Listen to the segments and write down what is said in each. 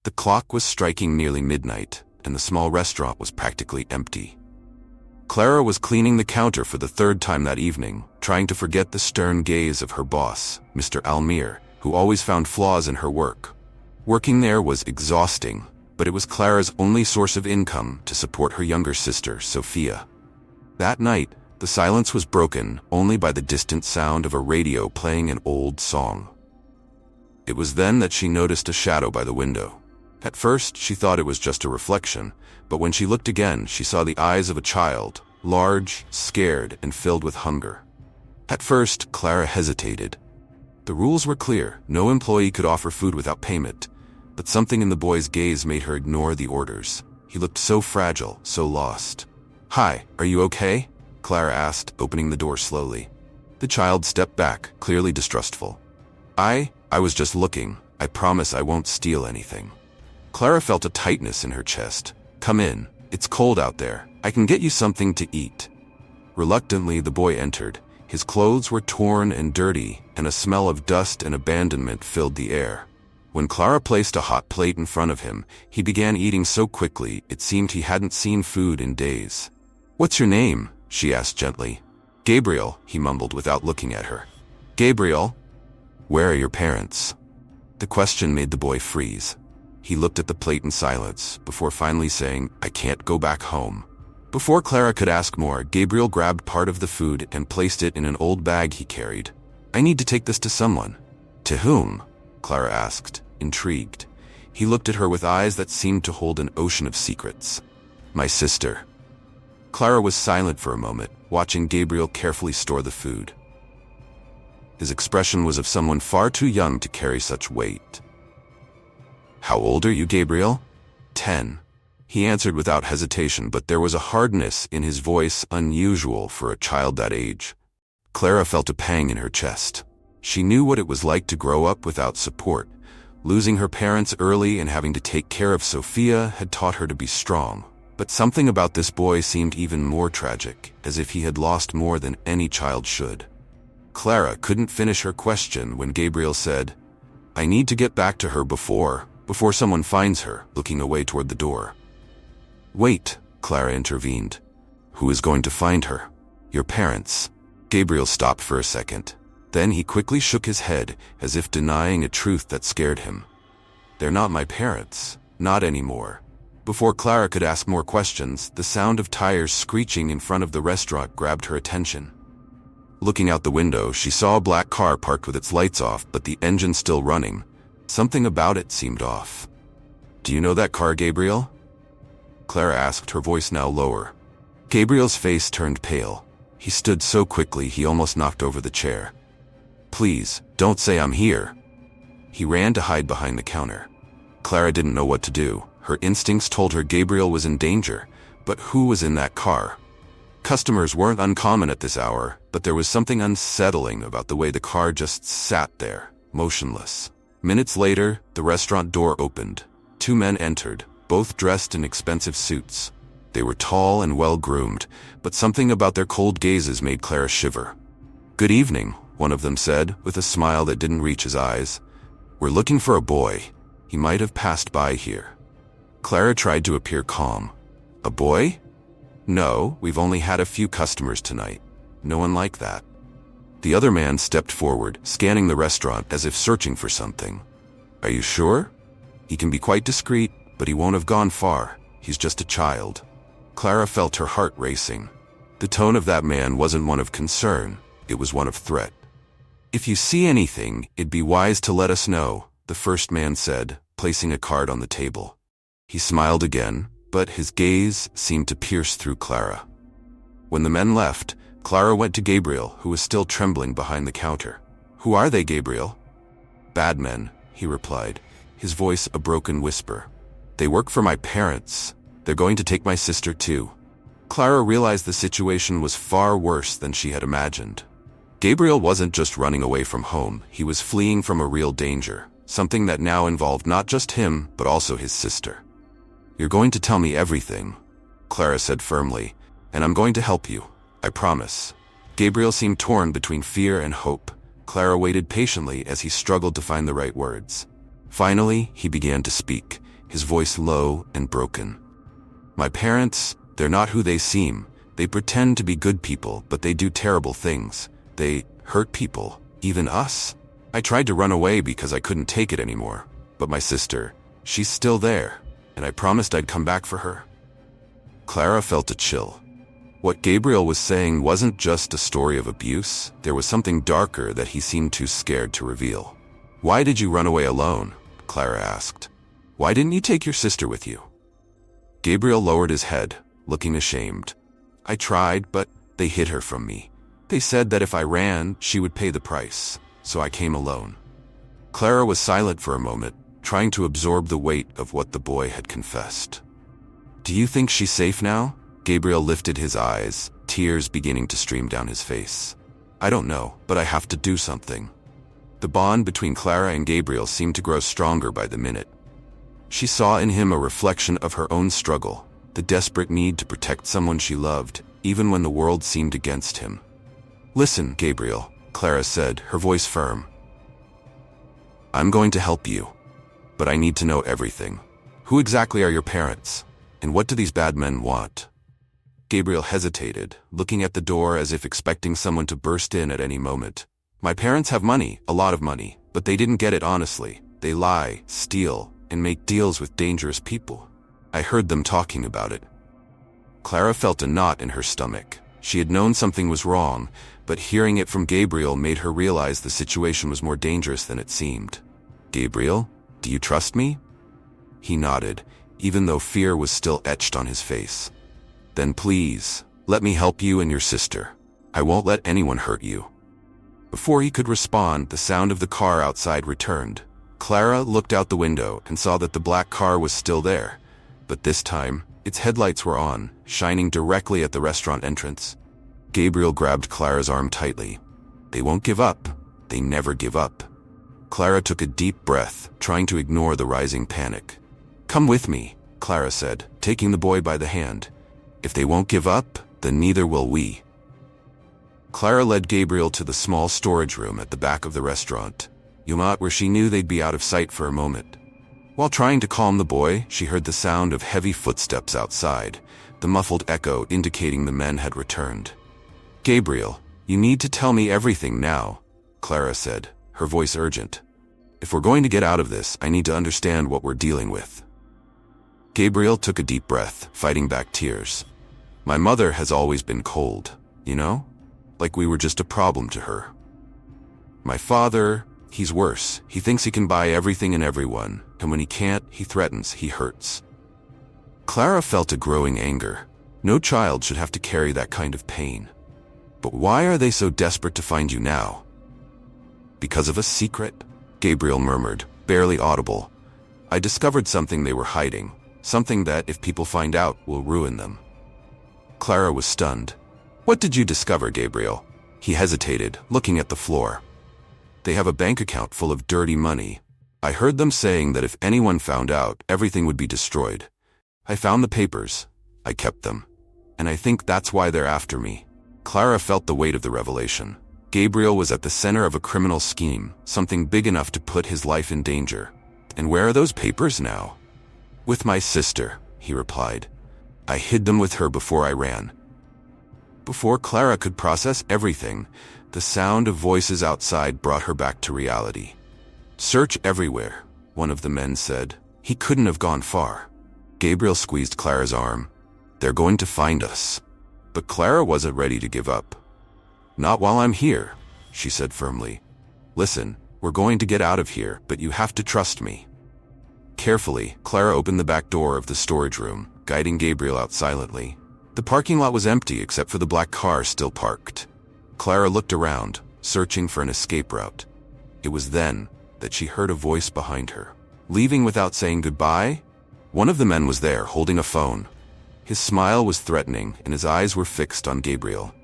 The clock was striking nearly midnight, and the small restaurant was practically empty. Clara was cleaning the counter for the third time that evening, trying to forget the stern gaze of her boss, Mr. Almir, who always found flaws in her work. Working there was exhausting, but it was Clara's only source of income to support her younger sister, Sophia. That night, the silence was broken only by the distant sound of a radio playing an old song. It was then that she noticed a shadow by the window. At first, she thought it was just a reflection, but when she looked again, she saw the eyes of a child, large, scared, and filled with hunger. At first, Clara hesitated. The rules were clear: no employee could offer food without payment, but something in the boy's gaze made her ignore the orders. He looked so fragile, so lost. "Hi, are you okay?" Clara asked, opening the door slowly. The child stepped back, clearly distrustful. I was just looking. I promise I won't steal anything." Clara felt a tightness in her chest. "Come in. It's cold out there. I can get you something to eat." Reluctantly, the boy entered. His clothes were torn and dirty, and a smell of dust and abandonment filled the air. When Clara placed a hot plate in front of him, he began eating so quickly it seemed he hadn't seen food in days. "What's your name?" she asked gently. "Gabriel," he mumbled without looking at her. "Gabriel? Where are your parents?" The question made the boy freeze. He looked at the plate in silence, before finally saying, "I can't go back home." Before Clara could ask more, Gabriel grabbed part of the food and placed it in an old bag he carried. "I need to take this to someone." "To whom?" Clara asked, intrigued. He looked at her with eyes that seemed to hold an ocean of secrets. "My sister." Clara was silent for a moment, watching Gabriel carefully store the food. His expression was of someone far too young to carry such weight. "How old are you, Gabriel?" 10. He answered without hesitation, but there was a hardness in his voice unusual for a child that age. Clara felt a pang in her chest. She knew what it was like to grow up without support. Losing her parents early and having to take care of Sophia had taught her to be strong. But something about this boy seemed even more tragic, as if he had lost more than any child should. Clara couldn't finish her question when Gabriel said, "I need to get back to her before someone finds her," looking away toward the door. "Wait," Clara intervened. "Who is going to find her?" "Your parents." Gabriel stopped for a second. Then he quickly shook his head, as if denying a truth that scared him. "They're not my parents. Not anymore." Before Clara could ask more questions, the sound of tires screeching in front of the restaurant grabbed her attention. Looking out the window, she saw a black car parked with its lights off, but the engine still running. Something about it seemed off. "Do you know that car, Gabriel?" Clara asked, her voice now lower. Gabriel's face turned pale. He stood so quickly he almost knocked over the chair. "Please, don't say I'm here." He ran to hide behind the counter. Clara didn't know what to do. Her instincts told her Gabriel was in danger, but who was in that car? Customers weren't uncommon at this hour, but there was something unsettling about the way the car just sat there, motionless. Minutes later, the restaurant door opened. 2 men entered, both dressed in expensive suits. They were tall and well-groomed, but something about their cold gazes made Clara shiver. "Good evening," one of them said, with a smile that didn't reach his eyes. "We're looking for a boy. He might have passed by here." Clara tried to appear calm. "A boy? No, we've only had a few customers tonight. No one like that." The other man stepped forward, scanning the restaurant as if searching for something. "Are you sure? He can be quite discreet, but he won't have gone far. He's just a child." Clara felt her heart racing. The tone of that man wasn't one of concern, it was one of threat. "If you see anything, it'd be wise to let us know," the first man said, placing a card on the table. He smiled again, but his gaze seemed to pierce through Clara. When the men left, Clara went to Gabriel, who was still trembling behind the counter. "Who are they, Gabriel?" "Bad men," he replied, his voice a broken whisper. "They work for my parents. They're going to take my sister too." Clara realized the situation was far worse than she had imagined. Gabriel wasn't just running away from home, he was fleeing from a real danger, something that now involved not just him, but also his sister. "You're going to tell me everything," Clara said firmly, "and I'm going to help you. I promise." Gabriel seemed torn between fear and hope. Clara waited patiently as he struggled to find the right words. Finally, he began to speak, his voice low and broken. "My parents, they're not who they seem. They pretend to be good people, but they do terrible things. They hurt people, even us. I tried to run away because I couldn't take it anymore. But my sister, she's still there, and I promised I'd come back for her." Clara felt a chill. What Gabriel was saying wasn't just a story of abuse. There was something darker that he seemed too scared to reveal. "Why did you run away alone?" Clara asked. "Why didn't you take your sister with you?" Gabriel lowered his head, looking ashamed. "I tried, but they hid her from me. They said that if I ran, she would pay the price, so I came alone." Clara was silent for a moment, trying to absorb the weight of what the boy had confessed. "Do you think she's safe now?" Gabriel lifted his eyes, tears beginning to stream down his face. "I don't know, but I have to do something." The bond between Clara and Gabriel seemed to grow stronger by the minute. She saw in him a reflection of her own struggle, the desperate need to protect someone she loved, even when the world seemed against him. "Listen, Gabriel," Clara said, her voice firm. "I'm going to help you, but I need to know everything. Who exactly are your parents, and what do these bad men want?" Gabriel hesitated, looking at the door as if expecting someone to burst in at any moment. "My parents have money, a lot of money, but they didn't get it honestly. They lie, steal, and make deals with dangerous people. I heard them talking about it." Clara felt a knot in her stomach. She had known something was wrong, but hearing it from Gabriel made her realize the situation was more dangerous than it seemed. "Gabriel, do you trust me?" He nodded, even though fear was still etched on his face. "Then please, let me help you and your sister. I won't let anyone hurt you." Before he could respond, the sound of the car outside returned. Clara looked out the window and saw that the black car was still there, but this time, its headlights were on, shining directly at the restaurant entrance. Gabriel grabbed Clara's arm tightly. "They won't give up. They never give up." Clara took a deep breath, trying to ignore the rising panic. "Come with me," Clara said, taking the boy by the hand. "If they won't give up, then neither will we." Clara led Gabriel to the small storage room at the back of the restaurant, where she knew they'd be out of sight for a moment. While trying to calm the boy, she heard the sound of heavy footsteps outside, the muffled echo indicating the men had returned. "Gabriel, you need to tell me everything now," Clara said, her voice urgent. "If we're going to get out of this, I need to understand what we're dealing with." Gabriel took a deep breath, fighting back tears. "My mother has always been cold, you know? Like we were just a problem to her. My father, he's worse. He thinks he can buy everything and everyone, and when he can't, he threatens, he hurts." Clara felt a growing anger. No child should have to carry that kind of pain. "But why are they so desperate to find you now?" "Because of a secret," Gabriel murmured, barely audible. "I discovered something they were hiding, something that, if people find out, will ruin them." Clara was stunned. "What did you discover, Gabriel?" He hesitated, looking at the floor. "They have a bank account full of dirty money. I heard them saying that if anyone found out, everything would be destroyed. I found the papers. I kept them. And I think that's why they're after me." Clara felt the weight of the revelation. Gabriel was at the center of a criminal scheme, something big enough to put his life in danger. "And where are those papers now?" "With my sister," he replied. "I hid them with her before I ran." Before Clara could process everything, the sound of voices outside brought her back to reality. "Search everywhere," one of the men said. "He couldn't have gone far." Gabriel squeezed Clara's arm. "They're going to find us." But Clara wasn't ready to give up. "Not while I'm here," she said firmly. "Listen, we're going to get out of here, but you have to trust me." Carefully, Clara opened the back door of the storage room, guiding Gabriel out silently. The parking lot was empty except for the black car still parked. Clara looked around, searching for an escape route. It was then that she heard a voice behind her. "Leaving without saying goodbye?" One of the men was there, holding a phone. His smile was threatening, and his eyes were fixed on Gabriel.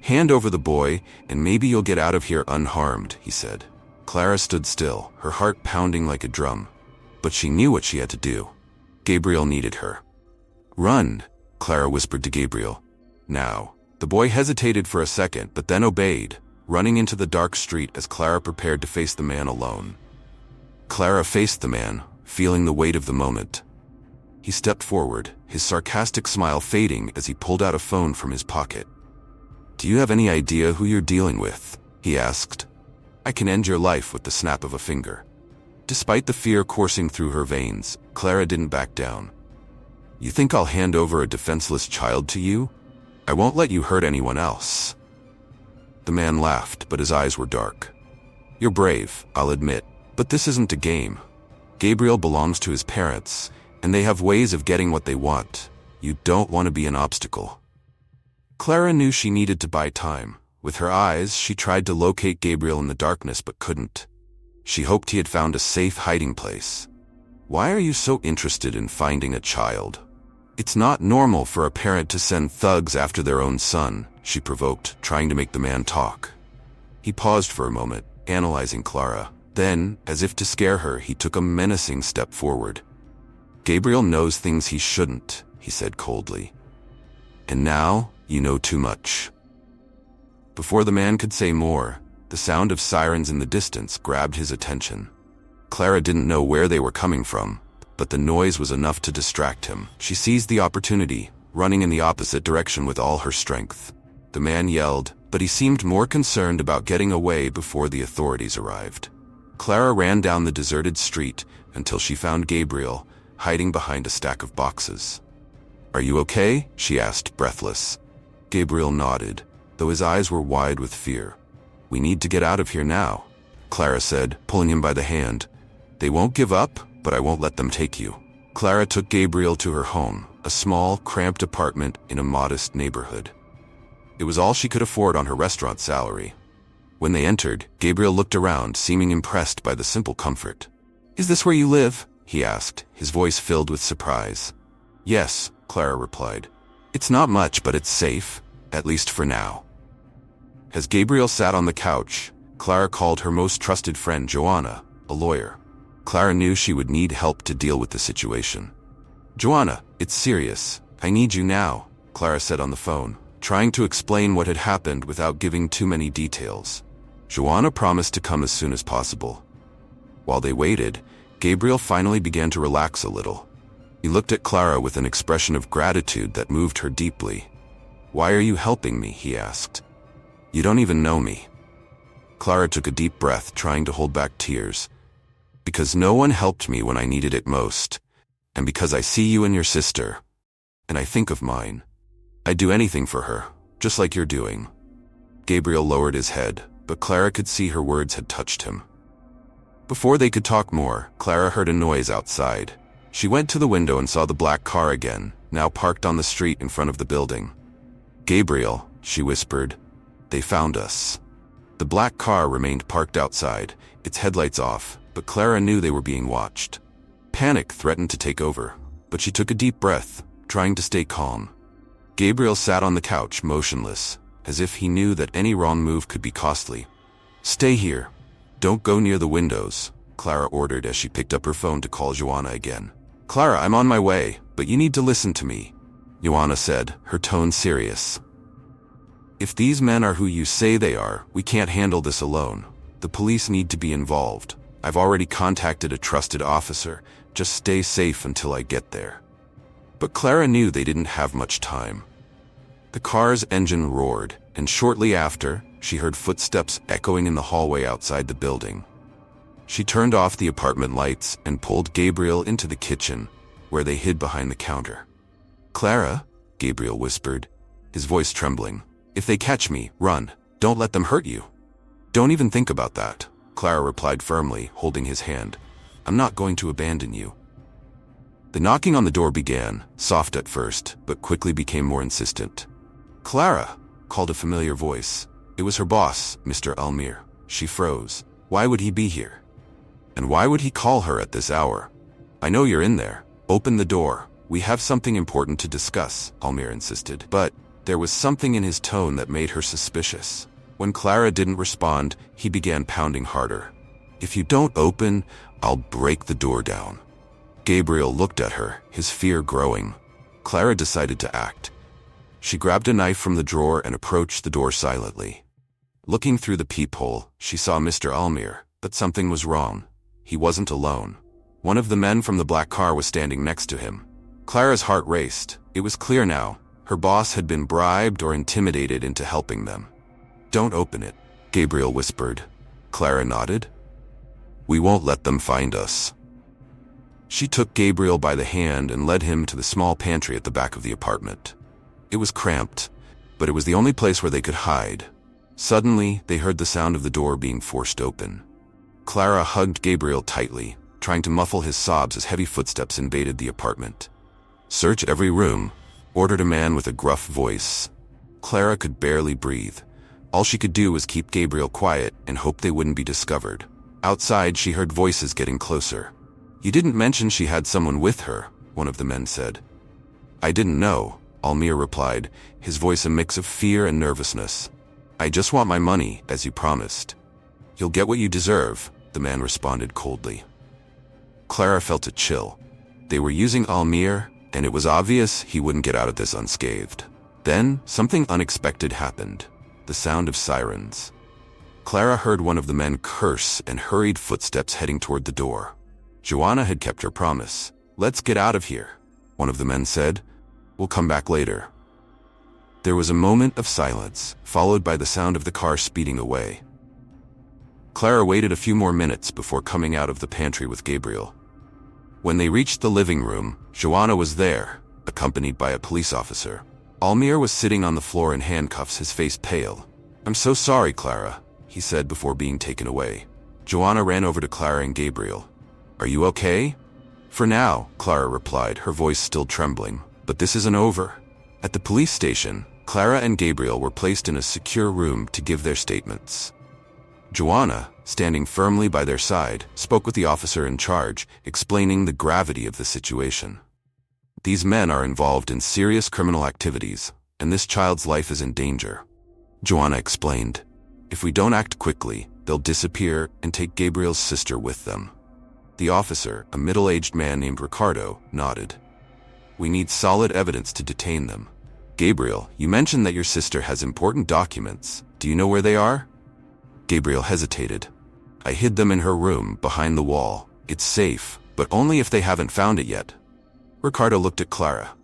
"Hand over the boy, and maybe you'll get out of here unharmed," he said. Clara stood still, her heart pounding like a drum. But she knew what she had to do. Gabriel needed her. "Run," Clara whispered to Gabriel. "Now." The boy hesitated for a second, but then obeyed, running into the dark street as Clara prepared to face the man alone. Clara faced the man, feeling the weight of the moment. He stepped forward, his sarcastic smile fading as he pulled out a phone from his pocket. "Do you have any idea who you're dealing with?" he asked. "I can end your life with the snap of a finger." Despite the fear coursing through her veins, Clara didn't back down. "You think I'll hand over a defenseless child to you? I won't let you hurt anyone else." The man laughed, but his eyes were dark. "You're brave, I'll admit, but this isn't a game. Gabriel belongs to his parents, and they have ways of getting what they want. You don't want to be an obstacle." Clara knew she needed to buy time. With her eyes, she tried to locate Gabriel in the darkness but couldn't. She hoped he had found a safe hiding place. "Why are you so interested in finding a child? It's not normal for a parent to send thugs after their own son," she provoked, trying to make the man talk. He paused for a moment, analyzing Clara. Then, as if to scare her, he took a menacing step forward. "Gabriel knows things he shouldn't," he said coldly. "And now, you know too much." Before the man could say more, the sound of sirens in the distance grabbed his attention. Clara didn't know where they were coming from, but the noise was enough to distract him. She seized the opportunity, running in the opposite direction with all her strength. The man yelled, but he seemed more concerned about getting away before the authorities arrived. Clara ran down the deserted street until she found Gabriel, hiding behind a stack of boxes. "Are you okay?" she asked, breathless. Gabriel nodded, though his eyes were wide with fear. "We need to get out of here now," Clara said, pulling him by the hand. "They won't give up, but I won't let them take you." Clara took Gabriel to her home, a small, cramped apartment in a modest neighborhood. It was all she could afford on her restaurant salary. When they entered, Gabriel looked around, seeming impressed by the simple comfort. "Is this where you live?" he asked, his voice filled with surprise. "Yes," Clara replied. "It's not much, but it's safe, at least for now." As Gabriel sat on the couch, Clara called her most trusted friend Joanna, a lawyer. Clara knew she would need help to deal with the situation. "Joanna, it's serious. I need you now," Clara said on the phone, trying to explain what had happened without giving too many details. Joanna promised to come as soon as possible. While they waited, Gabriel finally began to relax a little. He looked at Clara with an expression of gratitude that moved her deeply. "Why are you helping me?" he asked. "You don't even know me." Clara took a deep breath, trying to hold back tears. "Because no one helped me when I needed it most. And because I see you and your sister. And I think of mine. I'd do anything for her, just like you're doing." Gabriel lowered his head, but Clara could see her words had touched him. Before they could talk more, Clara heard a noise outside. She went to the window and saw the black car again, now parked on the street in front of the building. "Gabriel," she whispered, "they found us." The black car remained parked outside, its headlights off, but Clara knew they were being watched. Panic threatened to take over, but she took a deep breath, trying to stay calm. Gabriel sat on the couch, motionless, as if he knew that any wrong move could be costly. "Stay here. Don't go near the windows," Clara ordered as she picked up her phone to call Joanna again. "Clara, I'm on my way, but you need to listen to me," Joanna said, her tone serious. "If these men are who you say they are, we can't handle this alone. The police need to be involved. I've already contacted a trusted officer. Just stay safe until I get there." But Clara knew they didn't have much time. The car's engine roared, and shortly after, she heard footsteps echoing in the hallway outside the building. She turned off the apartment lights and pulled Gabriel into the kitchen, where they hid behind the counter. "Clara," Gabriel whispered, his voice trembling. "If they catch me, run. Don't let them hurt you." "Don't even think about that," Clara replied firmly, holding his hand. "I'm not going to abandon you." The knocking on the door began, soft at first, but quickly became more insistent. "Clara," called a familiar voice. It was her boss, Mr. Almir. She froze. Why would he be here? And why would he call her at this hour? "I know you're in there. Open the door. We have something important to discuss," Almir insisted. But there was something in his tone that made her suspicious. When Clara didn't respond, he began pounding harder. "If you don't open, I'll break the door down." Gabriel looked at her, his fear growing. Clara decided to act. She grabbed a knife from the drawer and approached the door silently. Looking through the peephole, she saw Mr. Almir, but something was wrong. He wasn't alone. One of the men from the black car was standing next to him. Clara's heart raced. It was clear now. Her boss had been bribed or intimidated into helping them. "Don't open it," Gabriel whispered. Clara nodded. "We won't let them find us." She took Gabriel by the hand and led him to the small pantry at the back of the apartment. It was cramped, but it was the only place where they could hide. Suddenly, they heard the sound of the door being forced open. Clara hugged Gabriel tightly, trying to muffle his sobs as heavy footsteps invaded the apartment. "Search every room," ordered a man with a gruff voice. Clara could barely breathe. All she could do was keep Gabriel quiet and hope they wouldn't be discovered. Outside, she heard voices getting closer. "You didn't mention she had someone with her," one of the men said. "I didn't know," Almir replied, his voice a mix of fear and nervousness. "I just want my money, as you promised." "You'll get what you deserve," the man responded coldly. Clara felt a chill. They were using Almir, and it was obvious he wouldn't get out of this unscathed. Then, something unexpected happened. The sound of sirens. Clara heard one of the men curse and hurried footsteps heading toward the door. Joanna had kept her promise. "Let's get out of here," one of the men said. "We'll come back later." There was a moment of silence, followed by the sound of the car speeding away. Clara waited a few more minutes before coming out of the pantry with Gabriel. When they reached the living room, Joanna was there, accompanied by a police officer. Almir was sitting on the floor in handcuffs, his face pale. "I'm so sorry, Clara," he said before being taken away. Joanna ran over to Clara and Gabriel. "Are you okay?" "For now," Clara replied, her voice still trembling. "But this isn't over." At the police station, Clara and Gabriel were placed in a secure room to give their statements. Joanna, standing firmly by their side, spoke with the officer in charge, explaining the gravity of the situation. "These men are involved in serious criminal activities, and this child's life is in danger," Joanna explained. "If we don't act quickly, they'll disappear and take Gabriel's sister with them." The officer, a middle-aged man named Ricardo, nodded. "We need solid evidence to detain them." "Gabriel, you mentioned that your sister has important documents. Do you know where they are?" Gabriel hesitated. "I hid them in her room, behind the wall. It's safe, but only if they haven't found it yet." Ricardo looked at Clara.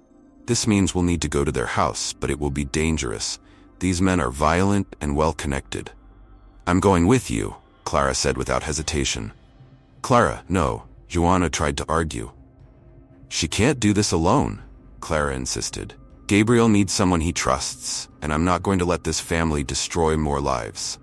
"This means we'll need to go to their house, but it will be dangerous. These men are violent and well-connected." "I'm going with you," Clara said without hesitation. "Clara, no," Joanna tried to argue. "She can't do this alone," Clara insisted. "Gabriel needs someone he trusts, and I'm not going to let this family destroy more lives."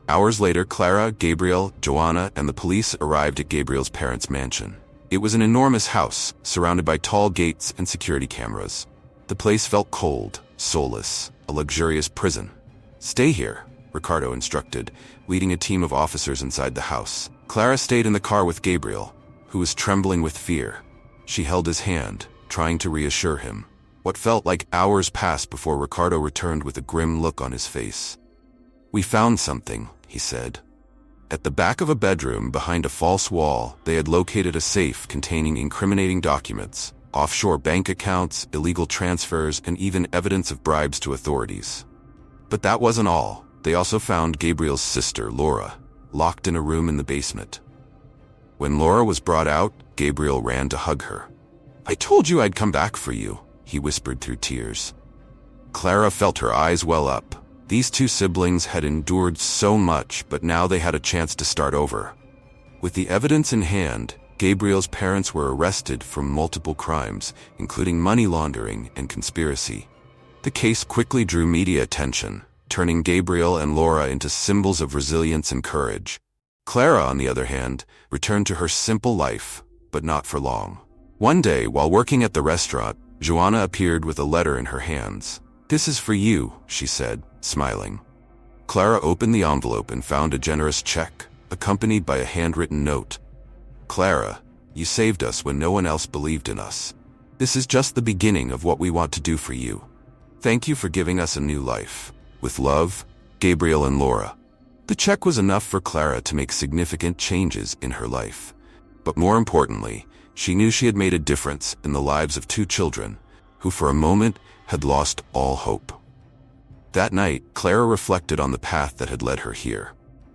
Hours later, Clara, Gabriel, Joanna, and the police arrived at Gabriel's parents' mansion. It was an enormous house, surrounded by tall gates and security cameras. The place felt cold, soulless, a luxurious prison. "Stay here," Ricardo instructed, leading a team of officers inside the house. Clara stayed in the car with Gabriel, who was trembling with fear. She held his hand, trying to reassure him. What felt like hours passed before Ricardo returned with a grim look on his face. "We found something," he said. At the back of a bedroom behind a false wall, they had located a safe containing incriminating documents, offshore bank accounts, illegal transfers, and even evidence of bribes to authorities. But that wasn't all. They also found Gabriel's sister, Laura, locked in a room in the basement. When Laura was brought out, Gabriel ran to hug her. "I told you I'd come back for you," he whispered through tears. Clara felt her eyes well up. These two siblings had endured so much, but now they had a chance to start over. With the evidence in hand, Gabriel's parents were arrested for multiple crimes, including money laundering and conspiracy. The case quickly drew media attention, turning Gabriel and Laura into symbols of resilience and courage. Clara, on the other hand, returned to her simple life, but not for long. One day, while working at the restaurant, Joanna appeared with a letter in her hands. "This is for you," she said, smiling. Clara opened the envelope and found a generous check, accompanied by a handwritten note. "Clara, you saved us when no one else believed in us. This is just the beginning of what we want to do for you. Thank you for giving us a new life. With love, Gabriel and Laura." The check was enough for Clara to make significant changes in her life. But more importantly, she knew she had made a difference in the lives of two children, who for a moment had lost all hope. That night, Clara reflected on the path that had led her here.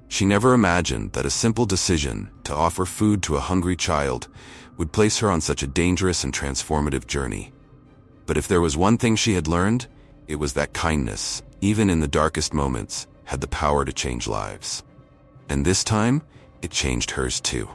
She never imagined that a simple decision to offer food to a hungry child would place her on such a dangerous and transformative journey. But if there was one thing she had learned, it was that kindness, even in the darkest moments, had the power to change lives. And this time, it changed hers too.